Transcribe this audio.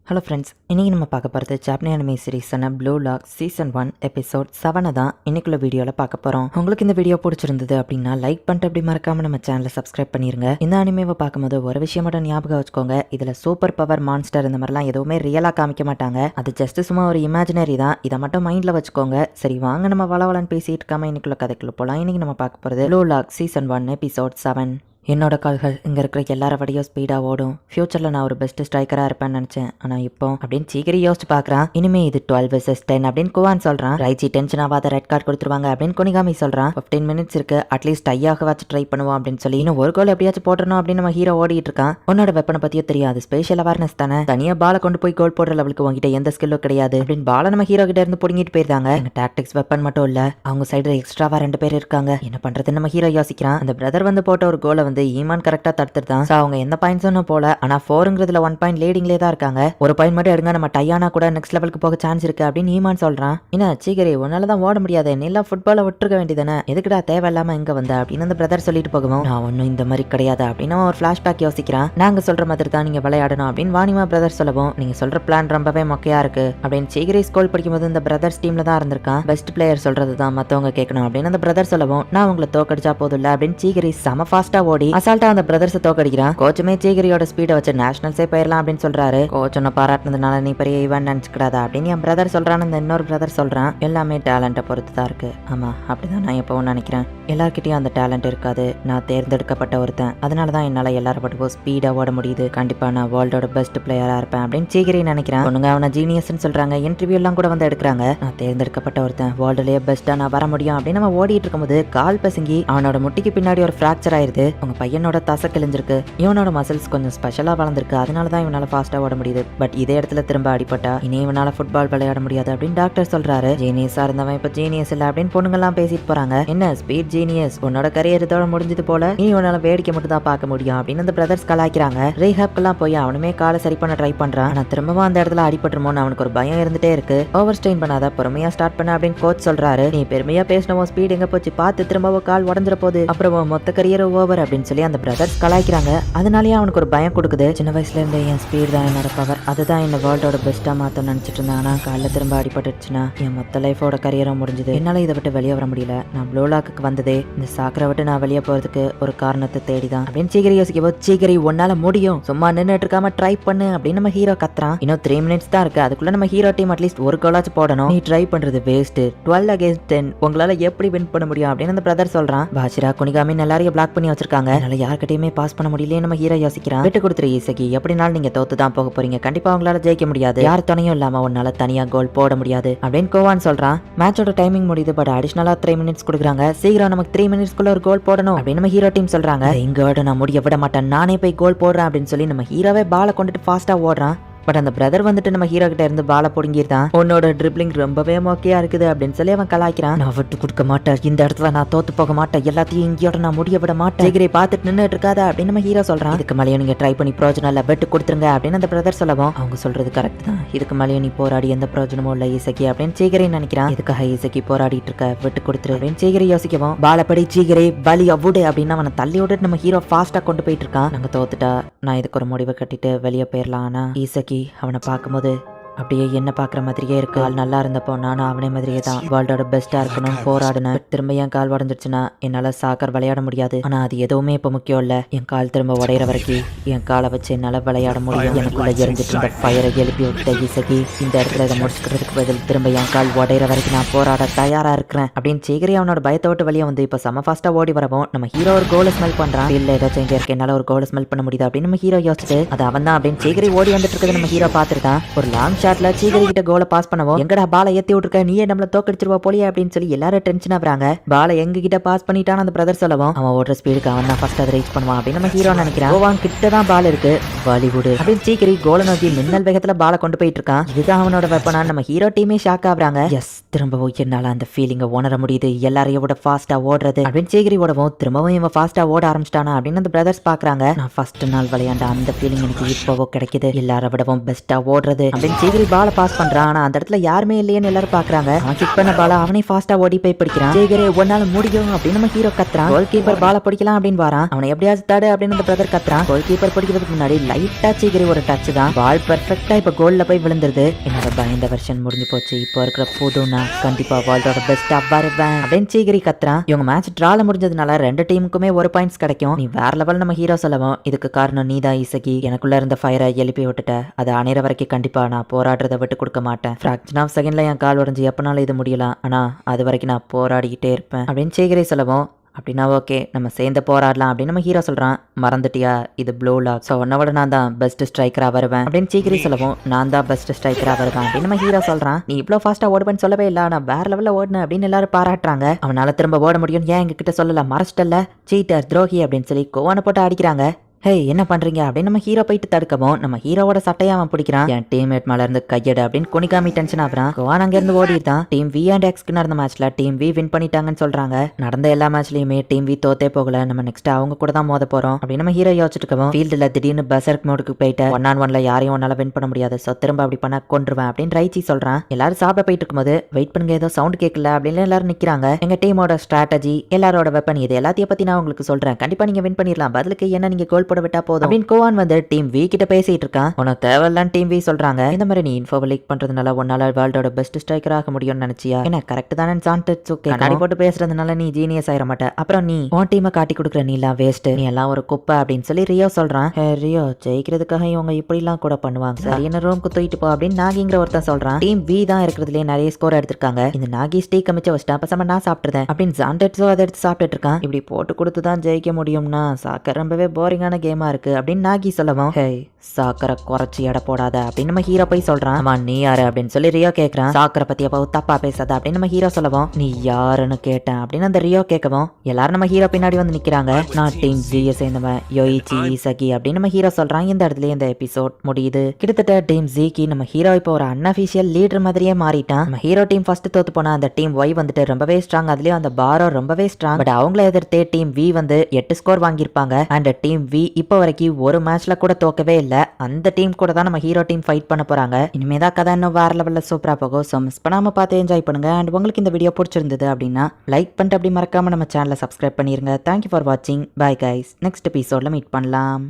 Hello friends, இன்றைக்கி நம்ம பார்க்க போகிறது ஜாப்பனீஸ் அனிமே சீரிஸான ப்ளூ லாக் சீசன் 1 எபிசோட் 7 தான் இன்னைக்குள்ள வீடியோவில் பார்க்க போகிறோம். உங்களுக்கு இந்த வீடியோ பிடிச்சிருந்தது அப்படின்னா லைக் பண்ணிட்டு அப்படி மறக்காமல் நம்ம சேனலை சப்ஸ்கிரைப் பண்ணிருங்க. இந்த அனிமேவை பார்க்கும்போது ஒரு விஷயம் மட்டும் ஞாபகம் வச்சுக்கோங்க, இதில் சூப்பர் பவர் மான்ஸ்டர் இந்த மாதிரிலாம் எதுவுமே ரியலாக காமிக்க மாட்டாங்க. அது ஜஸ்ட் சும்மா ஒரு இமேஜினரி தான். இதை மட்டும் மைண்டில் வச்சுக்கோங்க. சரி வாங்க நம்ம வளவலன்னு பேசிட்டு இருக்காம இன்னைக்குள்ள கதைக்குள்ள போகலாம். இன்றைக்கி நம்ம பார்க்க போகிறது ப்ளூ லாக் சீசன் 1 எபிசோட் 7. என்னோட கால்கள் இங்கே இருக்கிற எல்லார வடியும் ஸ்பீடாக ஓடும். ஃபியூச்சரில் நான் ஒரு பெஸ்ட் ஸ்ட்ரைக்கராக இருப்பேன்னு நினச்சேன். ஆனால் இப்போ அப்படின்னு சீக்கிரம் யோசிச்சு பார்க்குறான். இனிமே இது 12 vs 10 அப்படின்னு குவான் சொல்கிறான். ரைச்சி டென்ஷன் ஆகாத ரெட் கார்டு கொடுத்துருவாங்க அப்படின்னு கொனிகாமி சொல்கிறான். 15 minutes இருக்கு, அட்லீஸ்ட் டையாக வச்சு ட்ரை பண்ணுவோம் அப்படின்னு சொல்லி இன்னும் ஒரு கோல் எப்படியாச்சும் போட்டணும் அப்படின்னு நம்ம ஹீரோ ஓடிட்டு இருக்கான். உன்னோட வெப்பனை பற்றியும் தெரியாது, ஸ்பெஷல் அவேர்னஸ் தானே, தனியாக பாலை கொண்டு போய் கோல் போடுற லெவலுக்கு உங்ககிட்ட எந்த ஸ்கில்லும் கிடையாது அப்படின்னு பாலை நம்ம ஹீரோ கிட்ட இருந்து பிடிங்கிட்டு போயிருந்தாங்க. எங்கள் டாக்டிக்ஸ் வெப்பன் மட்டும் இல்லை, அவங்க சைடில் எக்ஸ்ட்ராவா 2 பேர் இருக்காங்க. என்ன பண்ணுறதுன்னு நம்ம ஹீரோ யோசிக்கிறான். அந்த பிரதர் வந்து போட்ட ஒரு கோலை வந்து ஈமான் கரெக்டாக தடுத்துட்டான். அவங்க எந்த பாயிண்ட்ஸும் போல, ஆனா 4ங்கிறதுல 1 பாயிண்ட் லீடிங்லேயே தான் இருக்காங்க. ஒரு பாயிண்ட் மட்டும் எடுங்க, நம்ம டையானா கூட நெக்ஸ்ட் லெவலுக்கு போக சான்ஸ் இருக்கு அப்படின்னு ஈமான் சொல்றான். என்ன சீக்கிரி உன்னால தான் ஓட முடியாது, நீலா ஃபுட்பாலை விட்டுருக்க வேண்டியதானே, எதுக்குடா தேவையில்லாம எங்க வந்த அப்படின்னு அந்த பிரதர் சொல்லிட்டு போகவும் நான் ஒன்னும் இந்த மாதிரி கிடையாது அப்படின்னு ஒரு ஃபிளாஷ்பேக் யோசிக்கிறான். நாங்க சொல்ற மாதிரி தான் நீங்க விளையாடணும் அப்படின்னு வாணிமா பிரதர் சொல்லவும் நீங்க சொல்ற பிளான் ரொம்பவே மொக்கையா இருக்கு அப்படின்னு சீக்கிரி ஸ்கூல் படிக்கும்போது இந்த பிரதர்ஸ் டீம்ல தான் இருந்திருக்கான். பெஸ்ட் பிளேயர் சொல்றது தான் மத்தவங்க கேட்கணும் அப்படின்னு அந்த பிரதர் சொல்லவும் நான் உங்களை தோக்கடிச்சா போதும் இல்ல அப்படின்னு சீக்கிரி செம ஃபாஸ்டா ஓடி அசால்ட்டா அந்த பிரதர்ஸ் தோக்கடிக்கிறான். கோச்சுமே சீக்கிரியோட ஸ்பீடை வச்சு நேஷனல்ஸே போயிடலாம் அப்படின்னு சொல்றாரு. கோச் உன்னை பாராட்டினதுனால நீ பெரிய ஈவென்ட் நினைச்சுக்கிடாதா அப்படின்னு என் பிரதர் சொல்றான்னு இந்த இன்னொரு பிரதர் சொல்றான். எல்லாமே டேலண்ட்டை பொறுத்து தான் இருக்கு. ஆமா அப்படிதான் நான் எப்பவும் நினைக்கிறேன். எல்லார்கிட்டயும் அந்த டேலண்ட் இருக்காது. நான் தேர்ந்தெடுக்கப்பட்ட ஒருத்தன், அதனாலதான் என்னால எல்லாரும் பட்டுக்கும் ஸ்பீடா ஓட முடியுது. கண்டிப்பா நான் வேர்ல்டோட பெஸ்ட் பிளேயரா இருப்பேன் அப்படின்னு சீக்கிரி நினைக்கிறேன். பொண்ணுங்க அவனை ஜீனியஸ்ன்னு சொல்றாங்க, இன்டர்வியூ எல்லாம் கூட வந்து எடுக்கிறாங்க. நான் தேர்ந்தெடுக்கப்பட்ட ஒருத்தன், வேர்ல்டுலயே பெஸ்டா நான் வர முடியும் அப்படின்னு நம்ம ஓடிட்டு இருக்கும்போது கால் பசங்கி அவனோட முட்டிக்கு பின்னாடி ஒரு ஃபிராக்சர் ஆயிருது. உங்க பையனோட தசை கிழிஞ்சிருக்கு, இவனோட மசில்ஸ் கொஞ்சம் ஸ்பெஷலா வளர்ந்துருக்கு, அதனாலதான் இவனால ஃபாஸ்டா ஓட முடியுது. பட் இதே இடத்துல திரும்ப அடிபட்டா இனி இவனால ஃபுட்பால் விளையாட முடியாது அப்படின்னு டாக்டர் சொல்றாரு. ஜீனியஸா இருந்தவன் இப்ப ஜீனியஸ் இல்ல அப்படின்னு பொண்ணுங்க எல்லாம் பேசிட்டு போறாங்க. என்ன ஸ்பீட் ஜீனியஸ், உன்னோட கரியர் இதோட முடிஞ்சது போல, நீ உன்னால வேடிக்கை மட்டும் தான் பார்க்க முடியும் அப்படின்னு அந்த பிரதர்ஸ் கலாய்க்கிறாங்க. ரீஹாப்க்கெல்லாம் போய் அவனுமே காலை சரி பண்ண ட்ரை பண்றான். ஆனா திரும்பவும் அந்த இடத்துல அடிபட்டுருமோன்னு அவனுக்கு ஒரு பயம் இருந்துட்டே இருக்கு. ஓவர் ஸ்ட்ரெயின் பண்ணாத, பொறுமையா ஸ்டார்ட் பண்ண அப்படின்னு கோச் சொல்றாரு. நீ பெருமையா பேசினவோ ஸ்பீட் எங்க போச்சு பார்த்து, திரும்பவும் கால் உடஞ்சிட போகுது, அப்புறம் மொத்த கரியர் ஓவர் அப்படின்னு சொல்லி அந்த பிரதர்ஸ் கலாய்க்கிறாங்க. அதனாலேயே அவனுக்கு ஒரு பயம் கொடுக்குது. சின்ன வயசுல இருந்து என் ஸ்பீட் தான் என்னோட பவர், அதுதான் என்ன வேர்ல்டோட பெஸ்டா மாத்த நினைச்சிட்டு இருந்தேன். ஆனா காலைல திரும்ப அடிபட்டுச்சுன்னா என் மொத்த லைஃபோட கரியரும் முடிஞ்சது. என்னால இதை விட்டு வெளியே வர முடியல. நான் ப்ளூ லாக்கு வந்ததே இந்த சாக்கரை விட்டு நான் வெளியே போறதுக்கு ஒரு காரணத்தை தேடிதான் அப்படின்னு சீக்கிரம் யோசிக்கவோ சீக்கிரி உன்னால முடியும், சும்மா நின்றுட்டு இருக்காம ட்ரை பண்ணு அப்படின்னு நம்ம ஹீரோ கத்துறான். இன்னும் 3 minutes தான் இருக்கு, அதுக்குள்ள நம்ம ஹீரோ டீம் அட்லீஸ்ட் ஒரு கோலாச்சும் போடணும். நீ ட்ரை பண்றது வேஸ்ட், 12 against 10 உங்களால எப்படி வின் பண்ண முடியும் அப்படின்னு அந்த பிரதர் சொல்றான். பாஷிரா குனிகாமி எல்லாரையும் பிளாக் பண்ணி வச்சிருக்காங்க, அதனால யார்கிட்டயுமே பாஸ் பண்ண முடியல நம்ம ஹீரோ யோசிக்கிறான். விட்டு கொடுத்துரு ஈசகி, எப்படினாலும் நீங்க தோத்து தான் போக போறீங்க, கண்டிப்பா உங்களால ஜெயிக்க முடியாது, யார் துணையும் இல்லாம உன்னால தனியா கோல் போட முடியாது அப்படின்னு கோவான் சொல்றான். மேட்சோட டைமிங் முடியுது, பட் அடிஷனலா 3 minutes கொடுக்குறாங்க. சீக்கிரம் நமக்கு 3 minutesக்குள்ள ஒரு கோல் போடணும் அப்படின்னு நம்ம ஹீரோ டீம் சொல்றாங்க. இங்கோட நான் முடிய விட மாட்டேன், நானே போய் கோல் போடுறேன் அப்படின்னு சொல்லி நம்ம ஹீரோவே பாலை கொண்டுட்டு ஃபாஸ்டா ஓடுறான். பட் அந்த பிரதர் வந்துட்டு நம்ம ஹீரோ கிட்ட இருந்து பாலை புடுங்கிருந்தான். உன்னோட ட்ரிப்ளிங் ரொம்பவே மொக்கையா இருக்குது அப்படின்னு சொல்லி அவன் கலாய்க்கிறான். நான் விட்டு கொடுக்க மாட்டேன், இந்த இடத்துல நான் தோத்து போக மாட்டேன், எல்லாத்தையும் இங்கேயோட நான் முடிய விட மாட்டேன், சீக்கிரம் பார்த்துட்டு நின்றுட்டு இருக்காத அப்படின்னு நம்ம ஹீரோ சொல்றான். இதுக்கு மேலேயும் நீங்க ட்ரை பண்ணி பிரோஜனம் இல்ல, வெட்டு கொடுத்துருங்க அப்படின்னு அந்த பிரதர் சொல்லவும் அவங்க சொல்றது கரெக்ட் தான், இதுக்கு மேலேயும் நீ போராடி எந்த பிரோஜனமும் இல்ல ஈசகி அப்படின்னு சீக்கிரம் நினைக்கிறான். இதுக்காக ஈசகி போராடிட்டு இருக்க, வெட்டு கொடுத்துரு அப்படின்னு சீக்கிரம் யோசிக்கவும் பாலப்படி சீக்கிரே பலி அவுடு அப்படின்னு அவனை தள்ளி விட்டு நம்ம ஹீரோ ஃபாஸ்டா கொண்டு போயிட்டு இருக்கான். நாங்க தோத்துட்டா நான் இதுக்கு ஒரு முடிவை கட்டிட்டு வெளியே போயிடலாம். ஆனா ஈசகி அவனை பார்க்கும்போது அப்படியே என்ன பாக்குற மாதிரியே இருக்கு. கால் நல்லா இருந்தப்போ நானும் அவனே மாதிரியே தான் வேர்ல்டோட பெஸ்டா இருக்கணும் போராடுனேன். திரும்ப என் கால் உடஞ்சிருச்சுன்னா என்னால சாக்கர் விளையாட முடியாது. ஆனா அது எதுவுமே இப்ப முக்கியம் இல்ல, என் கால் திரும்ப உடையிற வரைக்கும் என் காலை வச்சு என்னால விளையாட முடியும். எனக்குள்ள எரிஞ்சிட்டு இருந்த ஃபயரை எழுப்பி விட்ட இசகி இந்த இடத்துல இதை முடிச்சுக்கிறதுக்கு பதில் திரும்ப என் கால் உடையிற வரைக்கும் நான் போராட தயாரா இருக்கிறேன் அப்படின்னு சீக்கிரம் அவனோட பயத்தை விட்டு வெளியே வந்து இப்ப செம ஃபாஸ்டா ஓடி வரவும் நம்ம ஹீரோ ஒரு கோலை ஸ்மெல் பண்றான். இல்ல ஏதாச்சும் இங்க இருக்கு, என்னால ஒரு கோலை ஸ்மெல் பண்ண முடியுது அப்படின்னு நம்ம ஹீரோ யோசிச்சு அது அவன் தான் அப்படின்னு சீக்கிரம் ஓடி வந்துட்டு இருக்கிறது நம்ம ஹீரோ பார்த்துருக்கான். ஒரு லாங் ஷாட்ல சீக்கிரம் கிட்ட கோலை பாஸ் பண்ணவும் எங்கடா பாலை ஏத்தி விட்டுருக்க, நீயே நம்மள தோக்கடிச்சிருவா போலியே அப்படின்னு சொல்லி எல்லாரும் டென்ஷன் ஆகுறாங்க. பாலை எங்க கிட்ட பாஸ் பண்ணிட்டான் அந்த பிரதர் சொல்லவும் அவன் ஓடுற ஸ்பீடுக்கு அவன் தான் ஃபர்ஸ்ட் அதை ரீச் பண்ணுவான் அப்படின்னு நம்ம ஹீரோ நினைக்கிறான். கோவான் கிட்ட தான் பால் இருக்கு, பாலிவுட் அப்படின்னு சீக்கிரம் கோலை நோக்கி மின்னல் வேகத்துல பாலை கொண்டு போயிட்டு இருக்கான். இதுதான் அவனோட வெப்பனா நம்ம ஹீரோ டீமே ஷாக் ஆகுறாங்க. எஸ் திரும்பவும் என்னால அந்த ஃபீலிங்கை உணர முடியுது, எல்லாரையும் விட ஃபாஸ்டா ஓடுறது அப்படின்னு சீக்கிரி ஓடவும் திரும்பவும் இவன் ஃபாஸ்டா ஓட ஆரம்பிச்சிட்டானா அப்படின்னு அந்த பிரதர்ஸ் பாக்குறாங்க. நான் ஃபர்ஸ்ட் நாள் விளையாண்ட அந்த ஃபீலிங் எனக்கு இப்போவோ கிடைக்குது, எல்லார விடவும் பெஸ்டா ஓடுறது அப்படின்னு ஜெய்கிரி பால பாஸ் பண்றான். ஆனா அந்த இடத்துல யாருமே இல்லையேன்னு எல்லாரும் பாக்குறாங்க. அவன் கிக் பண்ண பால அவனே ஃபாஸ்டா ஓடி போய் பிடிக்கிறான். ஜெய்கிரி ஒன்னால முடியும் அப்படின்னு நம்ம ஹீரோ கத்துறான். கோல் கீப்பர் பால பிடிக்கலாம் அப்படின்னு வரான். அவனை எப்படியாவது தடு அப்படின்னு அந்த பிரதர் கத்துறான். கோல் கீப்பர் பிடிக்கிறதுக்கு முன்னாடி லைட்டா ஜெய்கிரி ஒரு டச் தான். பால் பெர்ஃபெக்ட்டா இப்ப கோல்ல போய் விழுந்துருது. என்னோட பயந்த வெர்ஷன் முடிஞ்சு போச்சு. இப்போ இருக்கிற புதுனா கண்டிப்பா வேர்ல்டோட பெஸ்ட் வருவேன் அப்படின்னு ஜெய்கிரி கத்துறான். இவங்க மேட்ச் டிரால முடிஞ்சதுனால ரெண்டு டீமுக்குமே ஒரு பாயிண்ட்ஸ் கிடைக்கும். நீ வேற லெவல் நம்ம ஹீரோ சொல்லவும் இதுக்கு காரணம் நீதான் இசகி. எனக்குள்ள இருந்த ஃபயரை எழுப்பி விட்டுட்ட. அதை அணைற வரைக்கும் கண்டிப்பா நான் போராடுறதை விட்டு கொடுக்க மாட்டேன். ஃபிராக்ஷன் ஆஃப் செகண்ட்ல என் கால் உடஞ்சி எப்பனாலும் இது முடியலாம். ஆனா அது வரைக்கும் நான் போராடிக்கிட்டே இருப்பேன் அப்படின்னு ஜெய்கிரி சொல்லவும் அப்படின்னா ஓகே நம்ம சேர்ந்து போராடலாம் அப்படின்னு நம்ம ஹீரோ சொல்றான். மறந்துட்டியா இது ப்ளூ லாக். ஸோ உன்னோட நான் தான் பெஸ்ட் ஸ்ட்ரைக்கரா வருவேன் அப்படின்னு சீக்கிரி சொல்லவும் நான் தான் பெஸ்ட் ஸ்ட்ரைக்கரா வருவேன் அப்படின்னு நம்ம ஹீரோ சொல்றான். நீ இவ்வளோ ஃபாஸ்டா ஓடுவேன்னு சொல்லவே இல்லை. நான் வேற லெவலில் ஓடுனேன் அப்படின்னு எல்லாரும் பாராட்டுறாங்க. அவனால திரும்ப ஓட முடியும் ஏன் எங்க கிட்ட சொல்லல மறைச்சிட்டல சீட்டர் துரோகி அப்படின்னு சொல்லி கோவானை போட்டு அடிக்கிறாங்க. ஹே என்ன பண்றீங்க அப்படின்னு நம்ம ஹீரோ போயிட்டு தடுக்கவும் நம்ம ஹீரோவோட சட்டையை அவன் பிடிக்கிறான். என் டீம்மேட் மேல இருந்து கையடு அப்படின்னு குனிகாமி டென்ஷன் ஆகுறான். கோவான் அங்க இருந்து ஓடிட்டான். டீம் வி அண்ட் எக்ஸ்க்கு நடந்த மேட்ச்ல டீம் வி வின் பண்ணிட்டாங்கன்னு சொல்றாங்க. நடந்த எல்லா மேட்ச்லயுமே டீம் வி தோத்தே போகல. நம்ம நெக்ஸ்ட் அவங்க கூட தான் மோத போறோம் அப்படின்னு நம்ம ஹீரோ யோசிச்சுட்டு ஃபீல்டுல திடீர்னு பசர்க் மோடுக்கு போயிட்டு 1-on-1ல யாரையும் ஒன்னால வின் பண்ண முடியாது. ஸோ திரும்ப அப்படி பண்ண கொன்றுவேன் அப்படின்னு ரைச்சி சொல்றான். எல்லாரும் சாப்பிட போயிட்டு இருக்கும்போது வெயிட் பண்ணுங்க ஏதோ சவுண்ட் கேட்கல அப்படின்னு எல்லாரும் நிக்கிறாங்க. எங்க டீமோட ஸ்ட்ராட்டஜி எல்லாரோட வெப்பன் இது எல்லாத்தையும் பத்தி நான் உங்களுக்கு சொல்றேன். கண்டிப்பா நீங்க வின் பண்ணிடலாம். பதிலுக்கு என்ன நீங்க கோல் போட விட்டா போதும். கோவான் வந்து டீம் வி கிட்ட பேசிட்டு இருக்கான். உனக்கு தேவையில்லாம் டீம் வி சொல்றாங்க. இந்த மாதிரி நீ இன்ஃபோவை லீக் பண்றதுனால உன்னால வேர்ல்டோட பெஸ்ட் ஸ்ட்ரைக்கர் ஆக முடியும்னு நினைச்சியா? என்ன கரெக்ட் தானே சான்டெட்ஸ் ஓகே. கண்ணாடி போட்டு பேசுறதுனால நீ ஜீனியஸ் ஆயிர மாட்ட. அப்புறம் நீ உன் டீமை காட்டி கொடுக்குற நீ எல்லாம் வேஸ்ட். நீ எல்லாம் ஒரு குப்பை அப்படின்னு சொல்லி ரியோ சொல்றான். ரியோ ஜெயிக்கிறதுக்காக இவங்க இப்படி எல்லாம் கூட பண்ணுவாங்க. சரி என்ன ரூம்க்கு தூக்கிட்டு போ அப்படின்னு நாகிங்கிற ஒருத்தன் சொல்றான். டீம் வி தான் இருக்கிறதுலயே நிறைய ஸ்கோர் எடுத்திருக்காங்க. இந்த நாகி ஸ்டீக் அமைச்ச வச்சுட்டா பசங்க நான் சாப்பிட்டுறேன் அப்படின்னு சான்டெட்ஸோ அதை எடுத்து சாப்பிட்டுட்டு இருக்கான். இப்படி போட்டு கொடுத்து தான் ஜெயிக்க முடியும்னா சாக்கர் ரொம்பவே போரிங்கான கேமா இருக்கு அப்படின்னு நாகி சொல்லவும் ஹே சாக்கரை குறைச்சி எடை போடாத அப்படின்னு நம்ம ஹீரோ போய் சொல்றான். ஆமா நீ யாரு அப்படின்னு சொல்லி ரியோ கேட்கறான். சாக்கரை பத்தி அப்போ தப்பா பேசாத அப்படின்னு நம்ம ஹீரோ சொல்லவும் நீ யாருன்னு கேட்டேன் அப்படின்னு அந்த ரியோ கேட்கவும் எல்லாரும் நம்ம ஹீரோ பின்னாடி வந்து நிக்கிறாங்க. நான் டீம் ஜியை சேர்ந்தவன் யோயிச்சி இசகி அப்படின்னு நம்ம ஹீரோ சொல்றான். இந்த இடத்துல இந்த எபிசோட் முடியுது. கிட்டத்தட்ட டீம் ஜிக்கு நம்ம ஹீரோ இப்போ ஒரு அன்அபிஷியல் லீடர் மாதிரியே மாறிட்டான். நம்ம ஹீரோ டீம் ஃபர்ஸ்ட் தோத்து போனா அந்த டீம் ஒய் வந்துட்டு ரொம்பவே ஸ்ட்ராங். அதுலயும் அந்த பாரோ ரொம்பவே ஸ்ட்ராங். பட் அவங்கள எதிர்த்தே டீம் வி வந்து 8 ஸ்கோர் வாங்கியிருப்பாங்க. அண்ட் டீம் வி இப்போ வரைக்கும் ஒரு மேட்ச்ல கூட தோக்கவே இல்ல. அந்த டீம் கூட தான் நம்ம ஹீரோ டீம் ஃபைட் பண்ண போறாங்க. இனிமேதான் கதை இன்னும் வேற லெவல்ல சூப்பரா போகும். ஸோ மிஸ் பண்ணாம பார்த்து என்ஜாய் பண்ணுங்க. அண்ட் உங்களுக்கு இந்த வீடியோ பிடிச்சிருந்தது அப்படின்னா லைக் பண்ணிட்டு அப்படி மறக்காம நம்ம சேனலை சப்ஸ்கிரைப் பண்ணிருங்க. தேங்க்யூ ஃபார் வாட்சிங். Bye guys. நெக்ஸ்ட் எபிசோட்ல மீட் பண்ணலாம்.